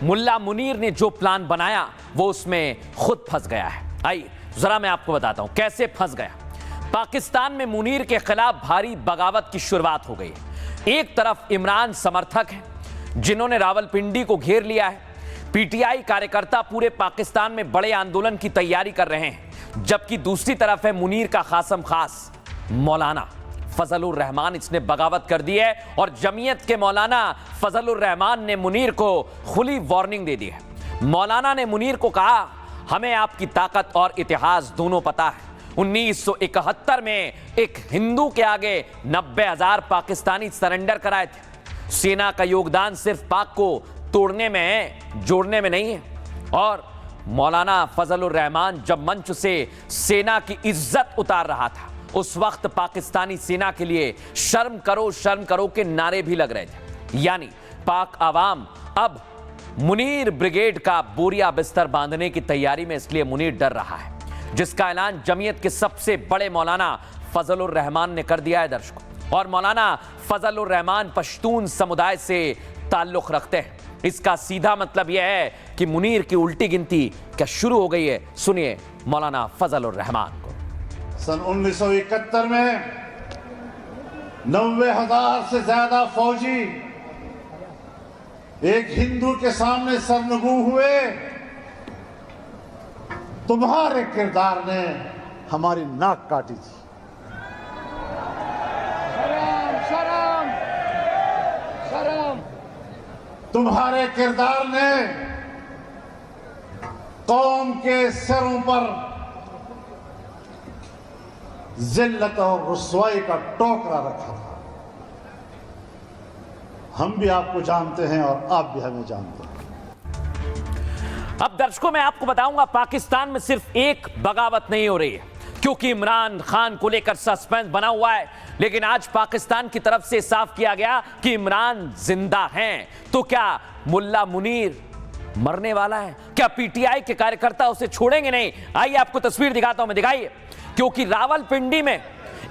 मुल्ला मुनीर ने जो प्लान बनाया वो उसमें खुद फंस गया है। आइए जरा मैं आपको बताता हूं कैसे फंस गया। पाकिस्तान में मुनीर के खिलाफ भारी बगावत की शुरुआत हो गई है। एक तरफ इमरान समर्थक हैं जिन्होंने रावलपिंडी को घेर लिया है। पीटीआई कार्यकर्ता पूरे पाकिस्तान में बड़े आंदोलन की तैयारी कर रहे हैं, जबकि दूसरी तरफ है मुनीर का खासम खास मौलाना फजलुर रहमान। इसने बगावत कर दी है और जमीयत के मौलाना फजलुर रहमान ने मुनीर को खुली वार्निंग दे दी है। मौलाना ने मुनीर को कहा, हमें आपकी ताकत और इतिहास दोनों पता है। 1971 में एक हिंदू के आगे 90,000 पाकिस्तानी सरेंडर कराए थे। सेना का योगदान सिर्फ पाक को तोड़ने में है, जोड़ने में नहीं है। और मौलाना फजलुर रहमान जब मंच से सेना की इज्जत उतार रहा था, उस वक्त पाकिस्तानी सेना के लिए शर्म करो के नारे भी लग रहे थे। यानी पाक आवाम अब मुनीर ब्रिगेड का बोरिया बिस्तर बांधने की तैयारी में, इसलिए मुनीर डर रहा है, जिसका ऐलान जमीयत के सबसे बड़े मौलाना फजलुर रहमान ने कर दिया है दर्शकों। और मौलाना फजलुर रहमान पश्तून समुदाय से ताल्लुक रखते हैं। इसका सीधा मतलब यह है कि मुनीर की उल्टी गिनती क्या शुरू हो गई है। सुनिए मौलाना फजलुर रहमान को। सन 1971 में 90,000 से ज्यादा फौजी एक हिंदू के सामने सरनगू हुए। तुम्हारे किरदार ने हमारी नाक काटी थी। शर्म, शर्म। तुम्हारे किरदार ने कौम के सिरों पर जिल्लत और रुस्वाई का टोकरा रखा था। हम भी आपको जानते हैं और आप भी हमें जानते हैं। अब दर्शकों मैं आपको बताऊंगा, पाकिस्तान में सिर्फ एक बगावत नहीं हो रही है, क्योंकि इमरान खान को लेकर सस्पेंस बना हुआ है। लेकिन आज पाकिस्तान की तरफ से साफ किया गया कि इमरान जिंदा हैं। तो क्या मुल्ला मुनीर मरने वाला है? क्या पीटीआई के कार्यकर्ता उसे छोड़ेंगे नहीं? आइए आपको तस्वीर दिखाता हूं मैं, दिखाइए। क्योंकि रावलपिंडी में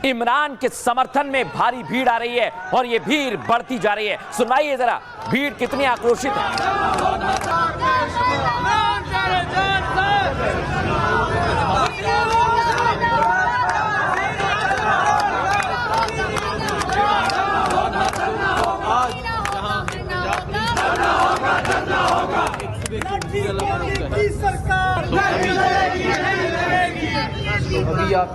इमरान के समर्थन में भारी भीड़ आ रही है और यह भीड़ बढ़ती जा रही है। सुनवाइए जरा, भीड़ कितनी आक्रोशित है।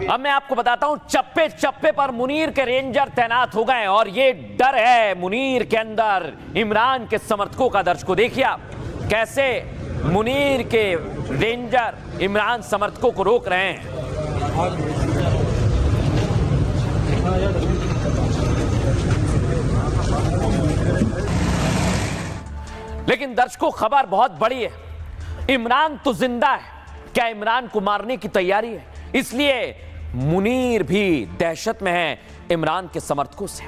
अब मैं आपको बताता हूं, चप्पे चप्पे पर मुनीर के रेंजर तैनात हो गए और ये डर है मुनीर के अंदर इमरान के समर्थकों का। दर्शकों देखिए आप कैसे मुनीर के रेंजर इमरान समर्थकों को रोक रहे हैं। लेकिन दर्शकों खबर बहुत बड़ी है, इमरान तो जिंदा है। क्या इमरान को मारने की तैयारी है? इसलिए मुनीर भी दहशत में है इमरान के समर्थकों से।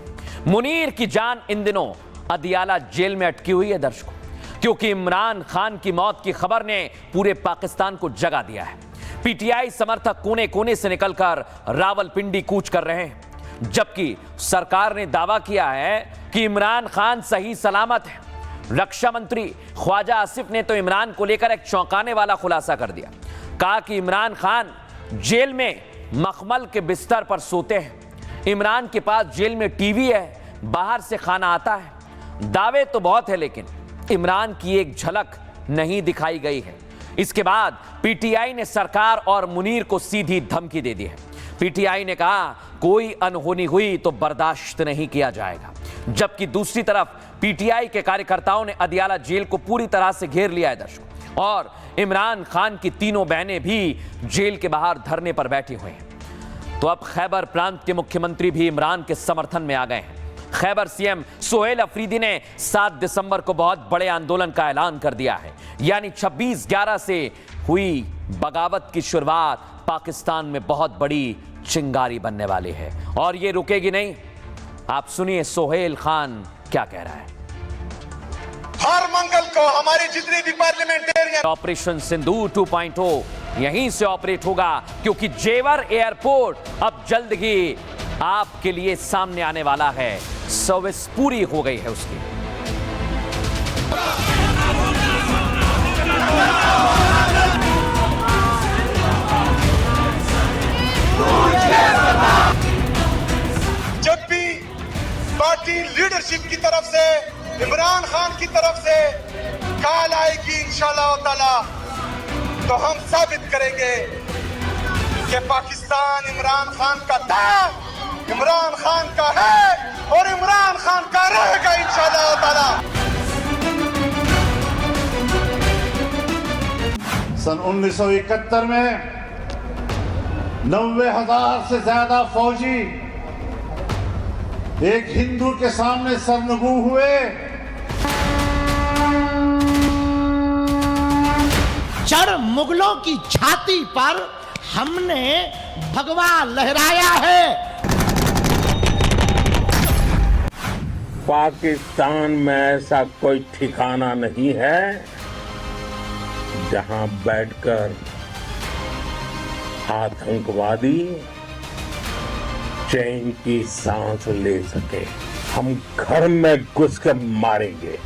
मुनीर की जान इन दिनों अदियाला जेल में अटकी हुई है दर्शकों, क्योंकि इमरान खान की मौत की खबर ने पूरे पाकिस्तान को जगा दिया है। पीटीआई समर्थक कोने कोने से निकलकर रावलपिंडी कूच कर रहे हैं, जबकि सरकार ने दावा किया है कि इमरान खान सही सलामत है। रक्षा मंत्री ख्वाजा आसिफ ने तो इमरान को लेकर एक चौंकाने वाला खुलासा कर दिया। कहा कि इमरान खान जेल में मखमल के बिस्तर पर सोते हैं। इमरान के पास जेल में टीवी है, बाहर से खाना आता है। दावे तो बहुत है, लेकिन इमरान की एक झलक नहीं दिखाई गई है। इसके बाद पीटीआई ने सरकार और मुनीर को सीधी धमकी दे दी है। पीटीआई ने कहा कोई अनहोनी हुई तो बर्दाश्त नहीं किया जाएगा, जबकि दूसरी तरफ पीटीआई के कार्यकर्ताओं ने अदियाला जेल को पूरी तरह से घेर लिया है दर्शकों। और इमरान खान की तीनों बहनें भी जेल के बाहर धरने पर बैठी हुई हैं। तो अब खैबर प्रांत के मुख्यमंत्री भी इमरान के समर्थन में आ गए हैं। खैबर सीएम सोहेल अफरीदी ने 7 दिसंबर को बहुत बड़े आंदोलन का ऐलान कर दिया है। यानी 26/11 से हुई बगावत की शुरुआत पाकिस्तान में बहुत बड़ी चिंगारी बनने वाली है और ये रुकेगी नहीं। आप सुनिए सोहेल खान क्या कह रहा है। हर मंगल को हमारी जितनी भी पार्लियामेंटेरियन ऑपरेशन सिंदूर 2.0 यहीं से ऑपरेट होगा, क्योंकि जेवर एयरपोर्ट अब जल्द ही आपके लिए सामने आने वाला है। सर्विस पूरी हो गई है उसकी। इमरान खान की तरफ से कॉल आएगी इंशाअल्लाह ताला, तो हम साबित करेंगे कि पाकिस्तान इमरान खान का था, इमरान खान का है और इमरान खान का रहेगा इंशाअल्लाह ताला। सन 1971 में 90,000 से ज्यादा फौजी एक हिंदू के सामने सरनगू हुए। चढ़ मुगलों की छाती पर हमने भगवा लहराया है। पाकिस्तान में ऐसा कोई ठिकाना नहीं है जहां बैठकर आतंकवादी चैन की सांस ले सके। हम घर में घुसकर मारेंगे।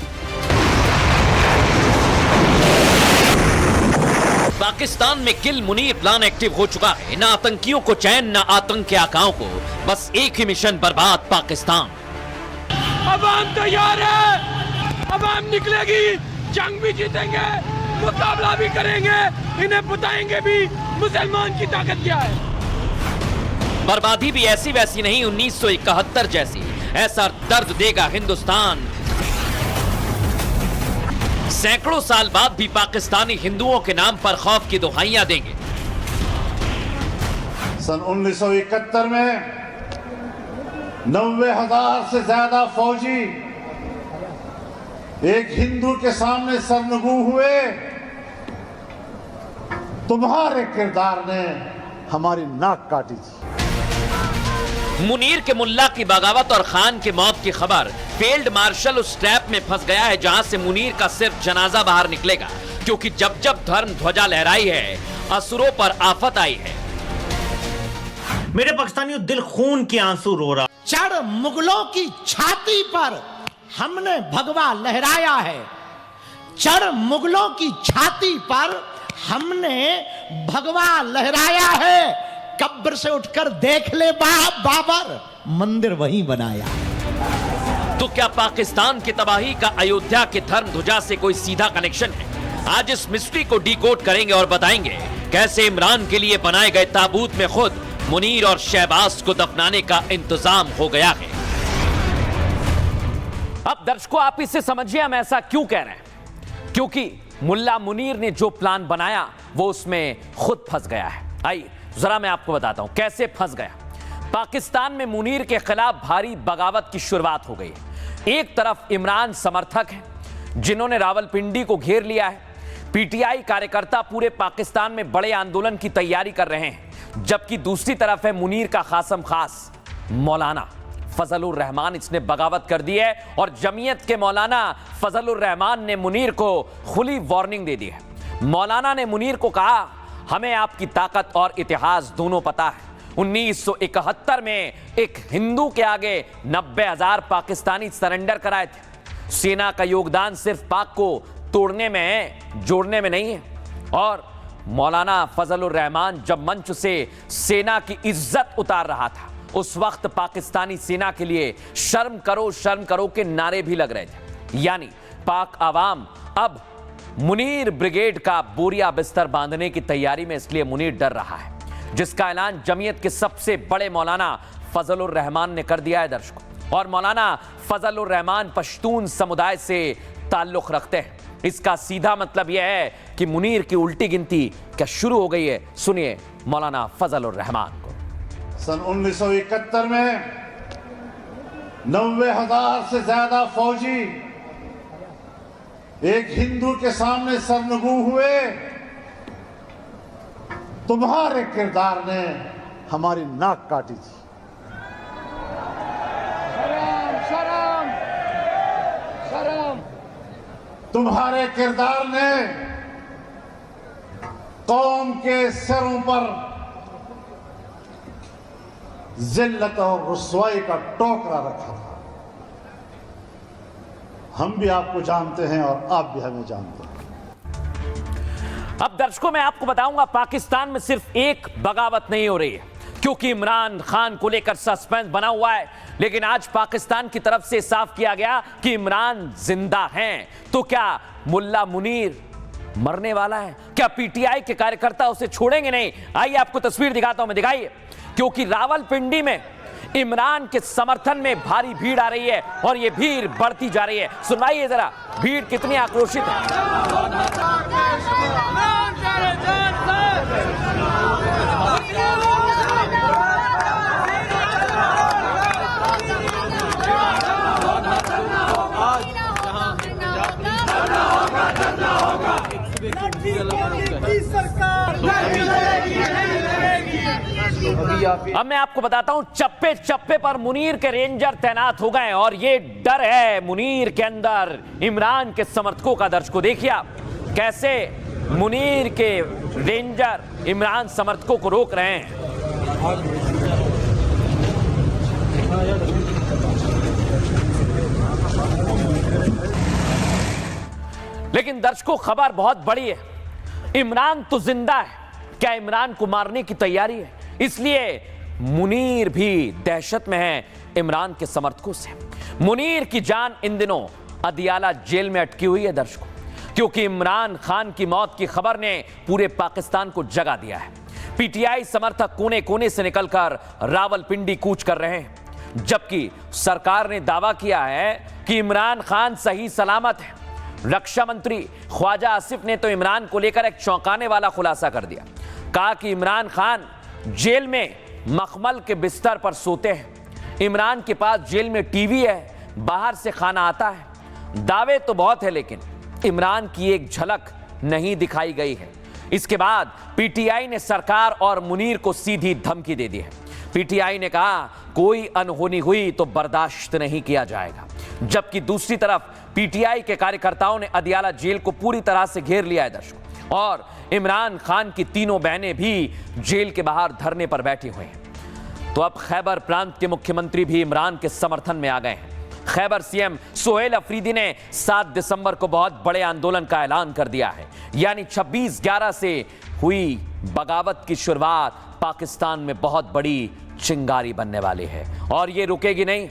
पाकिस्तान में किल मुनीर प्लान एक्टिव हो चुका है। न आतंकियों को चैन, न आतंक के आकाओं को, बस एक ही मिशन, बर्बाद पाकिस्तान। अब हम तैयार है, अब हम निकलेगी, जंग भी जीतेंगे, मुकाबला भी करेंगे, इन्हें बताएंगे भी मुसलमान की ताकत क्या है। बर्बादी भी ऐसी वैसी नहीं, 1971 जैसी। ऐसा दर्द देगा हिंदुस्तान, सैकड़ों साल बाद भी पाकिस्तानी हिंदुओं के नाम पर खौफ की दुहाइयां देंगे। सन 1971 में 90,000 से ज्यादा फौजी एक हिंदू के सामने सरनगू हुए। तुम्हारे किरदार ने हमारी नाक काटी थी। मुनीर के मुल्ला की बगावत और खान की मौत की खबर, फील्ड मार्शल उस ट्रैप में फंस गया है जहां से मुनीर का सिर्फ जनाजा बाहर निकलेगा, क्योंकि जब जब धर्म ध्वजा लहराई है, असुरों पर आफत आई है। मेरे पाकिस्तानियों, दिल खून के आंसू रो रहा। चढ़ मुगलों की छाती पर हमने भगवा लहराया है। चढ़ मुगलों की छाती पर हमने भगवा लहराया है। कब्र से उठकर देख ले बाबर, मंदिर वहीं बनाया। तो क्या पाकिस्तान की तबाही का अयोध्या के धर्म ध्वजा से कोई सीधा कनेक्शन है? आज इस मिस्ट्री को डीकोड करेंगे और बताएंगे कैसे इमरान के लिए बनाए गए ताबूत में खुद मुनीर और शहबाज को दफनाने का इंतजाम हो गया है। अब दर्शकों, आप इसे समझिए हम ऐसा क्यों कह रहे हैं, क्योंकि मुल्ला मुनीर ने जो प्लान बनाया वो उसमें खुद फंस गया है। आइए जरा मैं आपको बताता हूं कैसे फंस गया। पाकिस्तान में मुनीर के खिलाफ भारी बगावत की शुरुआत हो गई है। एक तरफ इमरान समर्थक हैं जिन्होंने रावलपिंडी को घेर लिया है। पीटीआई कार्यकर्ता पूरे पाकिस्तान में बड़े आंदोलन की तैयारी कर रहे हैं, जबकि दूसरी तरफ है मुनीर का खासम खास मौलाना फजलुर रहमान। इसने बगावत कर दी है और जमीयत के मौलाना फजलुर रहमान ने मुनीर को खुली वार्निंग दे दी है। मौलाना ने मुनीर को कहा, हमें आपकी ताकत और इतिहास दोनों पता है। 1971 में एक हिंदू के आगे 90,000 पाकिस्तानी सरेंडर कराए थे। सेना का योगदान सिर्फ पाक को तोड़ने में है, जोड़ने में नहीं है। और मौलाना फजलुर रहमान जब मंच से सेना की इज्जत उतार रहा था, उस वक्त पाकिस्तानी सेना के लिए शर्म करो के नारे भी लग रहे थे। यानी पाक आवाम अब मुनीर ब्रिगेड का बोरिया बिस्तर बांधने की तैयारी में, इसलिए मुनीर डर रहा है, जिसका ऐलान जमीयत के सबसे बड़े मौलाना फजलुर रहमान ने कर दिया है दर्शकों। और मौलाना फजलुर रहमान पश्तून समुदाय से ताल्लुक रखते हैं। इसका सीधा मतलब यह है कि मुनीर की उल्टी गिनती क्या शुरू हो गई है। सुनिए मौलाना फजलुर रहमान को। सन 1971 में 90,000 से ज्यादा फौजी एक हिंदू के सामने सरनगू हुए। तुम्हारे किरदार ने हमारी नाक काटी थी। तुम्हारे किरदार ने कौम के सिरों पर जिल्लत और रुसवाई का टोकरा रखा था। हम भी आपको जानते हैं और आप भी हमें जानते हैं। अब दर्शकों मैं आपको बताऊंगा, पाकिस्तान में सिर्फ एक बगावत नहीं हो रही है, क्योंकि इमरान खान को लेकर सस्पेंस बना हुआ है। लेकिन आज पाकिस्तान की तरफ से साफ किया गया कि इमरान जिंदा हैं। तो क्या मुल्ला मुनीर मरने वाला है? क्या पीटीआई के कार्यकर्ता उसे छोड़ेंगे नहीं? आइए आपको तस्वीर दिखाता हूं मैं, दिखाइए। क्योंकि रावलपिंडी में इमरान के समर्थन में भारी भीड़ आ रही है और ये भीड़ बढ़ती जा रही है। सुनवाइए जरा, भीड़ कितनी आक्रोशित है। अब मैं आपको बताता हूं, चप्पे चप्पे पर मुनीर के रेंजर तैनात हो गए और ये डर है मुनीर के अंदर इमरान के समर्थकों का। दर्शकों देखिए आप कैसे मुनीर के रेंजर इमरान समर्थकों को रोक रहे हैं। लेकिन दर्शकों खबर बहुत बड़ी है। इमरान तो जिंदा है, क्या इमरान को मारने की तैयारी है? इसलिए मुनीर भी दहशत में है इमरान के समर्थकों से। मुनीर की जान इन दिनों अदियाला जेल में अटकी हुई है दर्शकों, क्योंकि इमरान खान की मौत की खबर ने पूरे पाकिस्तान को जगा दिया है। पीटीआई समर्थक कोने कोने से निकलकर रावलपिंडी कूच कर रहे हैं, जबकि सरकार ने दावा किया है कि इमरान खान सही सलामत है। रक्षा मंत्री ख्वाजा आसिफ ने तो इमरान को लेकर एक चौंकाने वाला खुलासा कर दिया। कहा कि इमरान खान जेल में मखमल के बिस्तर पर सोते हैं। इमरान के पास जेल में टीवी है, बाहर से खाना आता है। दावे तो बहुत है, लेकिन इमरान की एक झलक नहीं दिखाई गई है। इसके बाद पीटीआई ने सरकार और मुनीर को सीधी धमकी दे दी है। पीटीआई ने कहा कोई अनहोनी हुई तो बर्दाश्त नहीं किया जाएगा, जबकि दूसरी तरफ पीटीआई के कार्यकर्ताओं ने अदियाला जेल को पूरी तरह से घेर लिया है दर्शकों, और इमरान खान की तीनों बहनें भी जेल के बाहर धरने पर बैठी हुई हैं। तो अब खैबर प्रांत के मुख्यमंत्री भी इमरान के समर्थन में आ गए हैं। खैबर सीएम सोहेल अफरीदी ने 7 दिसंबर को बहुत बड़े आंदोलन का ऐलान कर दिया है, यानी 26/11 से हुई बगावत की शुरुआत पाकिस्तान में बहुत बड़ी चिंगारी बनने वाली है और ये रुकेगी नहीं।